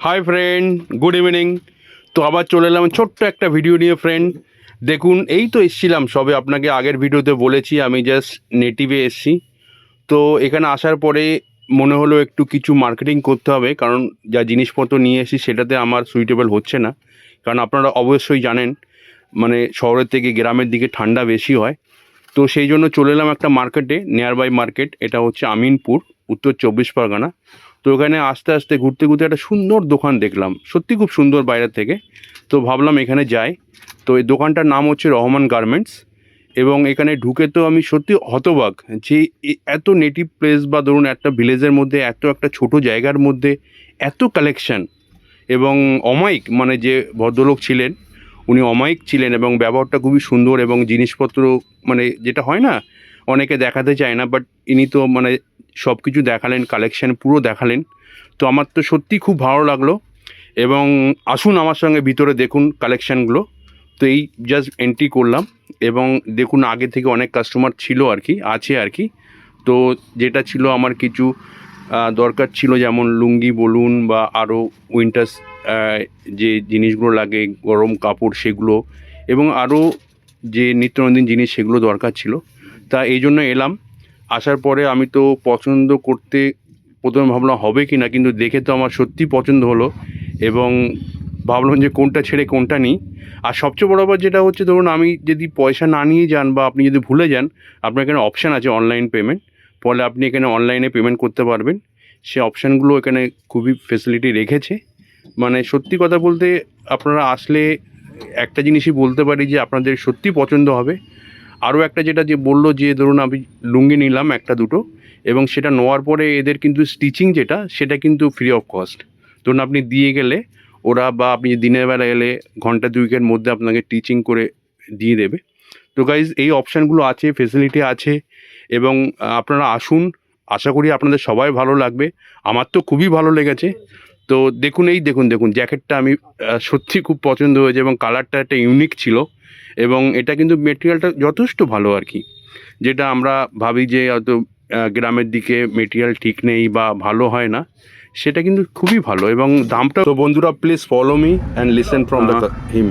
Hi friend, good evening. তো আবার চলে এলাম ছোট্ট একটা ভিডিও নিয়ে ফ্রেন্ড। দেখুন, এই তো এসছিলাম সবে, আপনাকে আগের ভিডিওতে বলেছি আমি জাস্ট নেটিভে এসছি। তো এখানে আসার পরে মনে হলো একটু কিছু মার্কেটিং করতে হবে, কারণ যা জিনিসপত্র নিয়ে এসেছি সেটাতে আমার সুইটেবল হচ্ছে না। কারণ আপনারা অবশ্যই জানেন, মানে শহরের থেকে গ্রামের দিকে ঠান্ডা বেশি হয়। তো সেই জন্য চলে এলাম একটা মার্কেটে, নিয়ার বাই মার্কেট। এটা হচ্ছে আমিনপুর, উত্তর 24 পরগনা। তো ওখানে আস্তে আস্তে ঘুরতে ঘুরতে একটা সুন্দর দোকান দেখলাম, সত্যি খুব সুন্দর বাইরের থেকে। তো ভাবলাম এখানে যাই। তো এই দোকানটার নাম হচ্ছে রহমান গার্মেন্টস। এবং এখানে ঢুকে তো আমি সত্যি হতবাক যে এত নেটিভ প্লেস বা ধরুন একটা ভিলেজের মধ্যে, এত একটা ছোট জায়গার মধ্যে এত কালেকশন। এবং অমায়িক, মানে যে ভদ্রলোক ছিলেন উনি অমায়িক ছিলেন এবং ব্যবহারটা খুবই সুন্দর। এবং জিনিসপত্র মানে যেটা হয় না, অনেকে দেখাতে চায় না, বাট ইনি তো মানে সব কিছু দেখালেন, কালেকশান পুরো দেখালেন। তো আমার তো সত্যি খুব ভালো লাগলো। এবং আসুন আমার সঙ্গে ভিতরে দেখুন কালেকশানগুলো। তো এই জাস্ট এন্ট্রি করলাম এবং দেখুন আগে থেকে অনেক কাস্টমার ছিল আর কি, আছে আর কি। তো যেটা ছিল আমার কিছু দরকার ছিল, যেমন লুঙ্গি বলুন বা আরও উইন্টার্স যে জিনিসগুলো লাগে, গরম কাপড় সেগুলো, এবং আরও যে নিত্যনন্দিন জিনিস সেগুলো দরকার ছিল। তা এই জন্য এলাম। আসার পরে আমি তো পছন্দ করতে প্রথমে ভাবলাম হবে কি না, কিন্তু দেখে তো আমার সত্যি পছন্দ হলো। এবং ভাবলাম যে কোনটা ছেড়ে কোনটা নিই। আর সবচেয়ে বড় ব্যাপার যেটা হচ্ছে, ধরুন আমি যদি পয়সা না নিয়ে যান বা আপনি যদি ভুলে যান, আপনার এখানে অপশান আছে অনলাইন পেমেন্ট। ফলে আপনি এখানে অনলাইনে পেমেন্ট করতে পারবেন। সে অপশানগুলো এখানে খুবই ফেসিলিটি রেখেছে। মানে সত্যি কথা বলতে, আপনারা আসলে একটা জিনিসই বলতে পারি যে আপনাদের সত্যি পছন্দ হবে। আরও একটা যেটা যে বললো যে ধরুন আমি লুঙ্গি নিলাম একটা দুটো, এবং সেটা নেওয়ার পরে এদের কিন্তু স্টিচিং যেটা, সেটা কিন্তু ফ্রি অফ কস্ট। ধরুন আপনি দিয়ে গেলে ওরা, বা আপনি দিনের বেলা এলে ঘন্টা দুয়েকের মধ্যে আপনাকে টিচিং করে দিয়ে দেবে। তো গাইজ এই অপশানগুলো আছে, ফেসিলিটি আছে। এবং আপনারা আসুন, আশা করি আপনাদের সবাই ভালো লাগবে। আমার তো খুবই ভালো লেগেছে। তো দেখুন, এই দেখুন দেখুন জ্যাকেটটা আমি সত্যি খুব পছন্দ হয়েছে, এবং কালারটা একটা ইউনিক ছিল। এবং এটা কিন্তু মেটেরিয়ালটা যথেষ্ট ভালো আর কি। যেটা আমরা ভাবি যে হয়তো গ্রামের দিকে মেটেরিয়াল ঠিক নেই বা ভালো হয় না, সেটা কিন্তু খুবই ভালো এবং দামটা। তো বন্ধুরা, please follow me and listen from the him.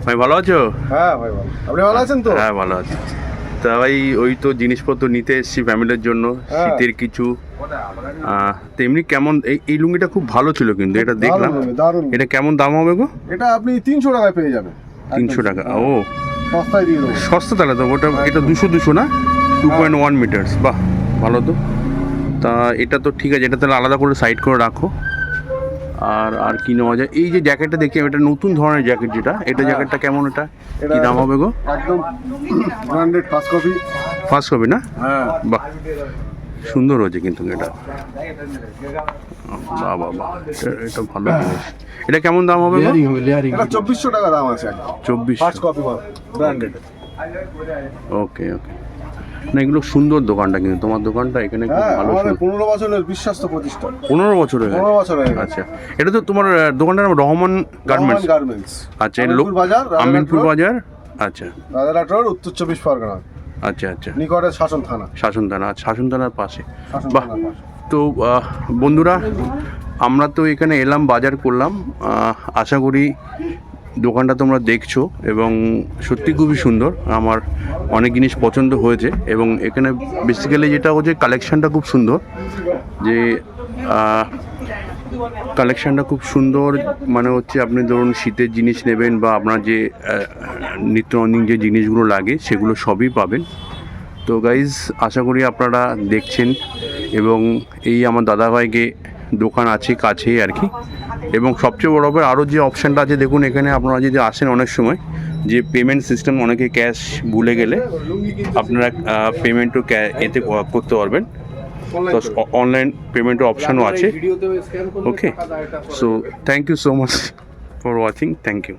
ভাই ভালো আছো? হ্যাঁ ভাই, ভালো। আপনি ভালো আছেন তো? হ্যাঁ ভালো আছি। তা ভাই ওই তো জিনিসপত্র নিতে এসেছি ফ্যামিলির জন্য, শীতের কিছু। তেমনি কেমন এই লুঙ্গিটা খুব ভালো ছিল কিন্তু, এটা দেখলাম। দারুণ। এটা কেমন দাম হবে গো? এটা আপনি 300 টাকায় পেয়ে যাবেন। 300 টাকা? ও সস্তায় দিয়ে দেবো। সস্তা তাহলে তো। ওটা এটা 200 না? 2.1 মিটার্স, বাহ ভালো তো। তা এটা তো ঠিক আছে, এটা তাহলে আলাদা করে সাইড করে রাখো। আর কি নেওয়া যায়? এই যে জ্যাকেটটা দেখি, এটা নতুন ধরনের জ্যাকেট যেটা, এটা জ্যাকেটটা কেমন? এটা কি দাম হবে গো? একদম branded first copy. First copy না? হ্যাঁ বাহ সুন্দর হয়েছে কিন্তু এটা। বাহ বাহ বাহ, এটা ভালো জিনিস। এটা কেমন দাম হবে গো? এটা 2400 টাকা দাম আছে একদম। 2400? First copy branded. Okay okay. না এগুলো সুন্দর দোকানটা, কিন্তু তোমার দোকানটা এখানে খুব হ্যাঁ, ভালো। আমাদের 15 বছরের বিশ্বস্ত প্রতিষ্ঠান। 15 বছর হয়ে গেছে? 15 বছর হয়ে গেছে। আচ্ছা, এটা তো তোমার দোকানটার নাম রহমান গার্মেন্টস। আচ্ছা, এর লোক আমিনপুর বাজার। আচ্ছা, রাজারহাট রোড, উত্তর 24 পরগনা। আচ্ছা আচ্ছা, নিকটে শাসন থানা। শাসন থানার পাশে। শাসন বাহ। থানার পাশে। তো বন্ধুরা, আমরা তো এখানে এলাম, বাজার করলাম। আশা করি দোকানটা তোমরা দেখছো এবং সত্যি খুবই সুন্দর। আমার অনেক জিনিস পছন্দ হয়েছে। এবং এখানে বেসিক্যালি যেটা হচ্ছে, কালেকশানটা খুব সুন্দর। যে কালেকশানটা খুব সুন্দর, মানে হচ্ছে আপনি ধরুন শীতের জিনিস নেবেন বা আপনার যে নিত্যনন্দিন যে জিনিসগুলো লাগে সেগুলো সবই পাবেন। তো গাইজ, আশা করি আপনারা দেখছেন। এবং এই আমার দাদাভাইকে দোকান আছে কাছেই আর কি। এবং সবচেয়ে বড় ব্যাপার, আরও যে অপশানটা আছে দেখুন, এখানে আপনারা যদি আসেন অনেক সময় যে পেমেন্ট সিস্টেম, অনেকে ক্যাশ ভুলে গেলে আপনারা পেমেন্টও এতে করতে পারবেন। তো অনলাইন পেমেন্টের অপশানও আছে। Okay, so thank you so much for watching. Thank you.